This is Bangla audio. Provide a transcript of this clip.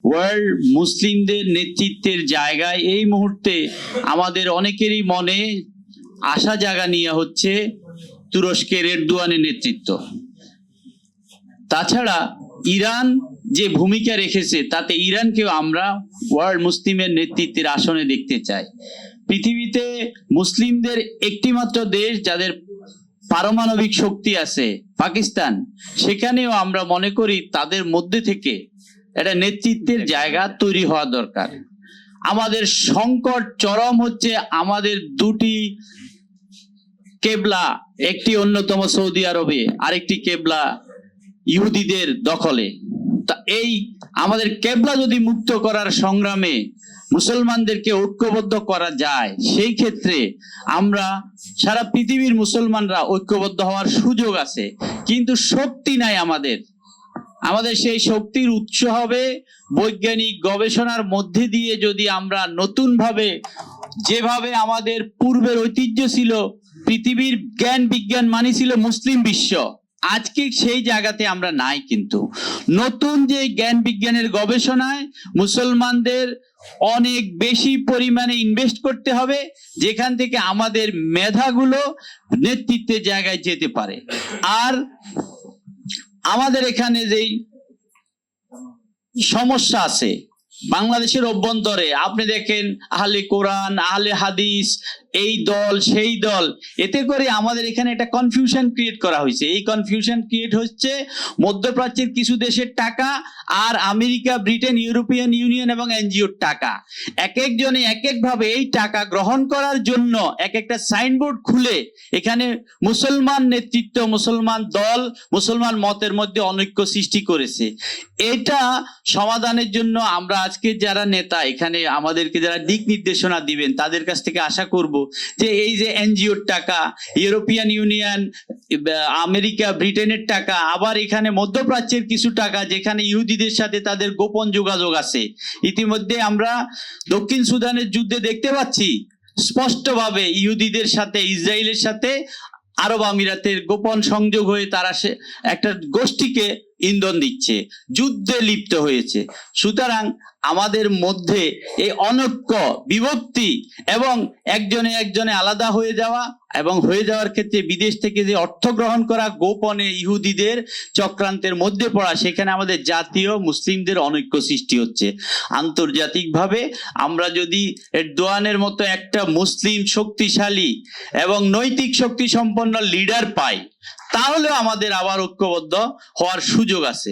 ওয়ার্ল্ড মুসলিমদের নেতৃত্বের জায়গায় এই মুহূর্তে আমাদের অনেকেরই মনে আশা জাগা নিয়ে হচ্ছে তুরস্কের এরদোয়ানের নেতৃত্ব। তাছাড়া ইরান যে ভূমিকা রেখেছে তাতে ইরানকেও আমরা ওয়ার্ল্ড মুসলিমের নেতৃত্বের আসনে দেখতে চাই। পৃথিবীতে মুসলিমদের একটি মাত্র দেশ যাদের পারমাণবিক শক্তি আছে, পাকিস্তান, সেখানেও আমরা মনে করি তাদের মধ্যে থেকে একটা নেতৃত্বের জায়গা তৈরি হওয়া দরকার। আমাদের সংকট চরম হচ্ছে আমাদের দুটি কেবলা, একটি অন্যতম সৌদি আরবে, আরেকটি কেবলা ইহুদিদের দখলে। তা এই আমাদের কেবলা যদি মুক্ত করার সংগ্রামে মুসলমানদেরকে ঐক্যবদ্ধ করা যায়, সেই ক্ষেত্রে আমরা সারা পৃথিবীর মুসলমানরা ঐক্যবদ্ধ হওয়ার সুযোগ আছে, কিন্তু শক্তি নাই আমাদের। সেই শক্তির উৎস হবে বৈজ্ঞানিক গবেষণার মধ্যে দিয়ে যদি আমরা নতুন ভাবে, যেভাবে আমাদের পূর্বের ঐতিহ্য ছিল, পৃথিবীর জ্ঞান বিজ্ঞান মানি ছিল মুসলিম বিশ্ব, আজকে সেই জায়গাতে আমরা নাই। কিন্তু নতুন যে জ্ঞান বিজ্ঞানের গবেষণায় মুসলমানদের অনেক বেশি পরিমাণে ইনভেস্ট করতে হবে, যেখান থেকে আমাদের মেধাগুলো নেতৃত্বের জায়গায় যেতে পারে। আর আমাদের এখানে যেই সমস্যা আছে বাংলাদেশের অভ্যন্তরে, আপনি দেখেন আহলে কোরআন, আহলে হাদিস, এই দল সেই দল, এতে করে আমাদের এখানে একটা কনফিউশন ক্রিয়েট করা হয়েছে। এই কনফিউশন ক্রিয়েট হচ্ছে মধ্যপ্রাচ্যের কিছু দেশের টাকা আর আমেরিকা, ব্রিটেন, ইউরোপিয়ান ইউনিয়ন এবং এনজিওর টাকা। এক একজনে এক একভাবে এই টাকা গ্রহণ করার জন্য এক একটা সাইনবোর্ড খুলে এখানে মুসলমান নেতৃত্ব, মুসলমান দল, মুসলমান মতের মধ্যে অনৈক্য সৃষ্টি করেছে। এটা সমাধানের জন্য আমরা আজকে যারা নেতা এখানে আমাদেরকে যারা দিক নির্দেশনা দিবেন তাদের কাছ থেকে আশা করব যে এই যে এনজিওর টাকা, ইউরোপিয়ান ইউনিয়ন, আমেরিকা, ব্রিটেনের টাকা, আবার এখানে মধ্যপ্রাচ্যের কিছু টাকা যেখানে ইহুদিদের সাথে তাদের গোপন যোগাযোগ আছে। ইতিমধ্যে আমরা দক্ষিণ সুদানের যুদ্ধে দেখতে পাচ্ছি স্পষ্টভাবে ইহুদিদের সাথে, ইসরায়েলের সাথে আরব আমিরাতের গোপন সংযোগ হয়ে তারা একটা গোষ্ঠীকে ইন্ধন দিচ্ছে, যুদ্ধে লিপ্ত হয়েছে। সুতরাং আমাদের মধ্যে এই অনৈক্য, বিভক্তি এবং একজনে একজনে আলাদা হয়ে যাওয়া এবং হয়ে যাওয়ার ক্ষেত্রে বিদেশ থেকে যে অর্থ গ্রহণ করা, গোপনে ইহুদিদের চক্রান্তের মধ্যে পড়া, সেখানে আমাদের জাতীয় মুসলিমদের অনৈক্য সৃষ্টি হচ্ছে। আন্তর্জাতিকভাবে আমরা যদি এরদোয়ানের মতো একটা মুসলিম শক্তিশালী এবং নৈতিক শক্তি সম্পন্ন লিডার পাই, তাহলে আমাদের আবার ঐক্যবদ্ধ হওয়ার সুযোগ আছে।